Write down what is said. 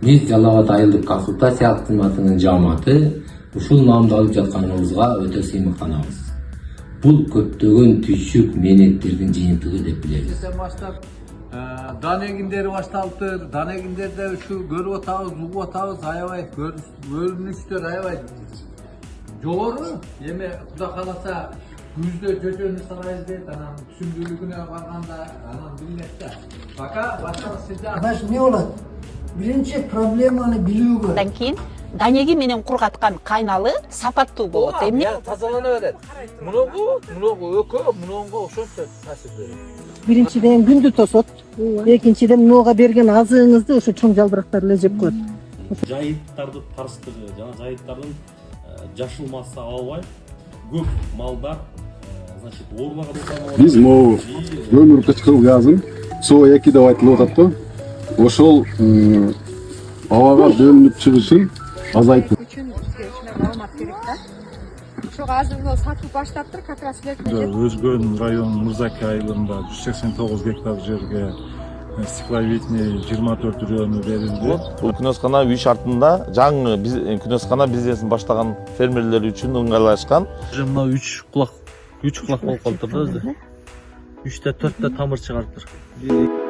Биз Жалал Абад айылдык консультация кызматынын жааматы ушул наамды алып жатканыбызга өтө сыймыктанабыз. Бул көптөгөн түйшүк мээнеттердин жыйынтыгы деп билебиз. Дан эгиндери башталыптыр. Дан эгиндерде ушу көрүп атабыз, угуп атабыз, аябай көрүнүштөр аябай жогору. Эми Кудай кааласа күздө жөжөнү салайбыз дейт, анан түсүндүүлүгүнө барганда анан билет да. Пока башка сизде. Значит, не болот? Биринчи проблеманы билүүгө. Андан кийин данеги менен кургаткан кайналы сапаттуу болот. Эмне? Тазалана берет. Мунугу өкө, мунуга ошончо таасир берет. Биринчиден күндү тосот. Экинчиден мынуга берген азыгыңызды ошо чоң жалбырактар эле жеп коет. Жайыттарды тарыстыры, жана жайыттардын жашылмасы албай көп малдар значит оорлага болгон. Биз могу көмүр кычкыруу газын СО2 деп айтылып атат да. Ошол абага бөлүнүп чыгышын азайтып. Үчүн бизге маалымат керек да. Ошого азыр сатып баштаптыр, как раз Өзгөн район Мырзаки айылында 189 гектар жерге стекловидный 24 району берилди. Бул күнөскана үй шартында жаңы күнөскана бизнесин баштаган фермерлер үчүн ыңгайлашкан. Мына 3 кулак болуп калыптыр да өзү. 3 4 тамыр чыгарыптыр.